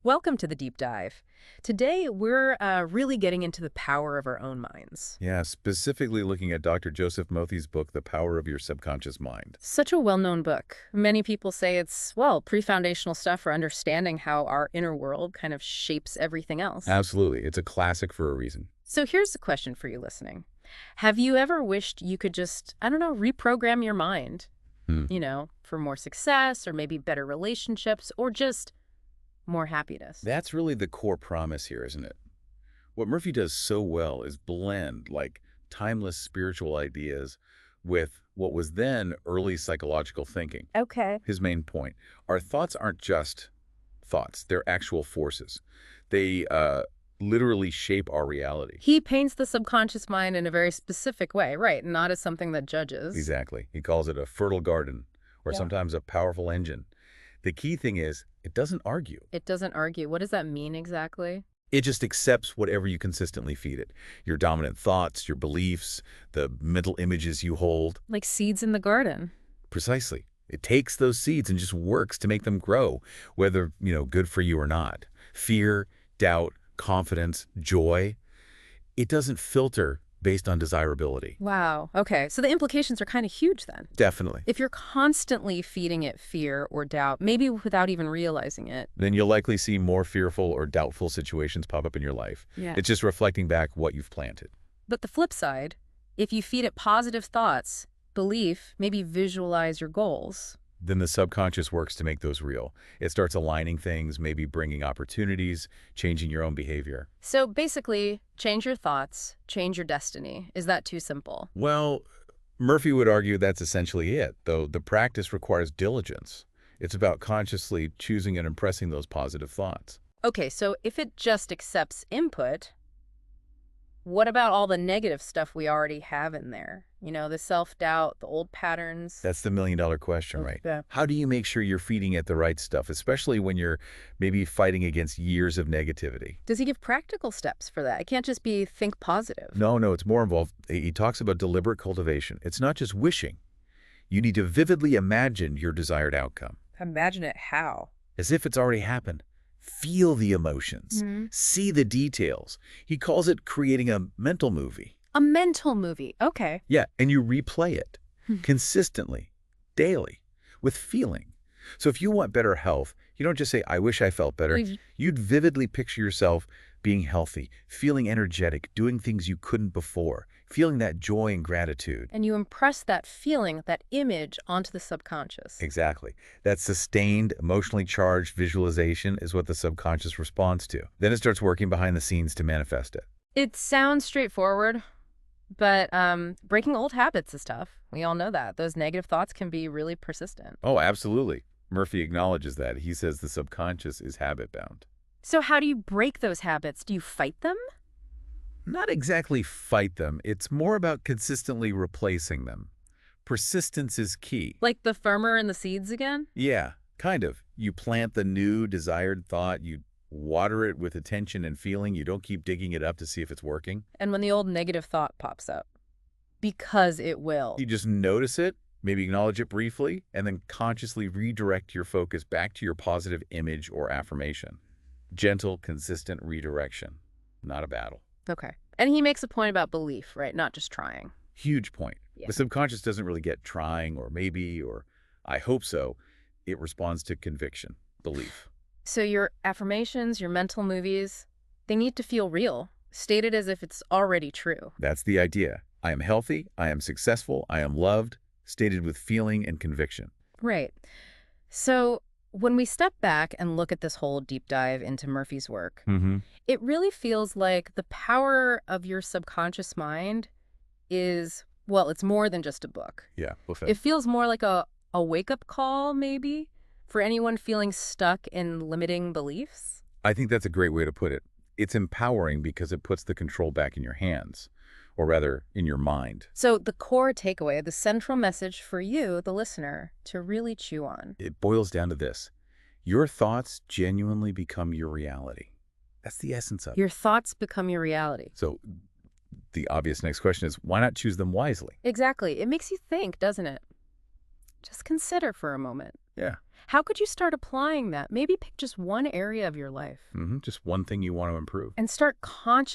Welcome to the deep dive. Today, we're really getting into the power of our own minds. Yeah, specifically looking at Dr. Joseph Mothi's book, The Power of Your Subconscious Mind. Such a well-known book. Many people say it's, well, pre-foundational stuff for understanding how our inner world kind of shapes everything else. Absolutely. It's a classic for a reason. So here's the question for you listening. Have you ever wished you could just, I don't know, reprogram your mind? Hmm. For more success or maybe better relationships or just more happiness? That's really the core promise here, isn't it? What Murphy does so well is blend, timeless spiritual ideas with what was then early psychological thinking. Okay. His main point, our thoughts aren't just thoughts, they're actual forces. They literally shape our reality. He paints the subconscious mind in a very specific way, right? Not as something that judges. Exactly. He calls it a fertile garden, or Yeah. sometimes a powerful engine. The key thing is, it doesn't argue. It doesn't argue. What does that mean exactly? It just accepts whatever you consistently feed it. Your dominant thoughts, your beliefs, the mental images you hold. Like seeds in the garden. Precisely. It takes those seeds and just works to make them grow, whether, good for you or not. Fear, doubt, confidence, joy. It doesn't filter based on desirability. Wow. Okay. So the implications are kind of huge then. Definitely. If you're constantly feeding it fear or doubt, maybe without even realizing it. Then you'll likely see more fearful or doubtful situations pop up in your life. Yeah. It's just reflecting back what you've planted. But the flip side, if you feed it positive thoughts, belief, maybe visualize your goals. Then the subconscious works to make those real. It starts aligning things, maybe bringing opportunities, changing your own behavior. So basically, change your thoughts, change your destiny. Is that too simple? Well, Murphy would argue that's essentially it, though the practice requires diligence. It's about consciously choosing and impressing those positive thoughts. Okay, so if it just accepts input, what about all the negative stuff we already have in there? The self-doubt, the old patterns. That's the million-dollar question, right? Yeah. How do you make sure you're feeding it the right stuff, especially when you're maybe fighting against years of negativity? Does he give practical steps for that? It can't just be think positive. No, it's more involved. He talks about deliberate cultivation. It's not just wishing. You need to vividly imagine your desired outcome. Imagine it how? As if it's already happened. Feel the emotions. See the details. He calls it creating a mental movie. A mental movie. Okay. Yeah, and you replay it consistently, daily, with feeling. So if you want better health, you don't just say, I wish I felt better. You'd vividly picture yourself being healthy, feeling energetic, doing things you couldn't before, feeling that joy and gratitude. And you impress that feeling, that image onto the subconscious. Exactly. That sustained, emotionally charged visualization is what the subconscious responds to. Then it starts working behind the scenes to manifest it. It sounds straightforward, but breaking old habits is tough. We all know that. Those negative thoughts can be really persistent. Oh, absolutely. Murphy acknowledges that. He says the subconscious is habit-bound. So how do you break those habits? Do you fight them? Not exactly fight them. It's more about consistently replacing them. Persistence is key. Like the farmer and the seeds again? Yeah, kind of. You plant the new desired thought, you water it with attention and feeling, you don't keep digging it up to see if it's working. And when the old negative thought pops up, because it will. You just notice it, maybe acknowledge it briefly, and then consciously redirect your focus back to your positive image or affirmation. Gentle, consistent redirection, not a battle. Okay. And he makes a point about belief, right? Not just trying. Huge point. Yeah. The subconscious doesn't really get trying or maybe or I hope so. It responds to conviction, belief. So your affirmations, your mental movies, they need to feel real, stated as if it's already true. That's the idea. I am healthy, I am successful, I am loved, stated with feeling and conviction. Right. So when we step back and look at this whole deep dive into Murphy's work, it really feels like the power of your subconscious mind is, well, it's more than just a book. Yeah. It feels more like a wake-up call, maybe, for anyone feeling stuck in limiting beliefs. I think that's a great way to put it. It's empowering because it puts the control back in your hands, or rather, in your mind. So the core takeaway, the central message for you, the listener, to really chew on. It boils down to this. Your thoughts genuinely become your reality. That's the essence of it. Your thoughts become your reality. So the obvious next question is, why not choose them wisely? Exactly. It makes you think, doesn't it? Just consider for a moment. Yeah. How could you start applying that? Maybe pick just one area of your life Just one thing you want to improve. and start consciously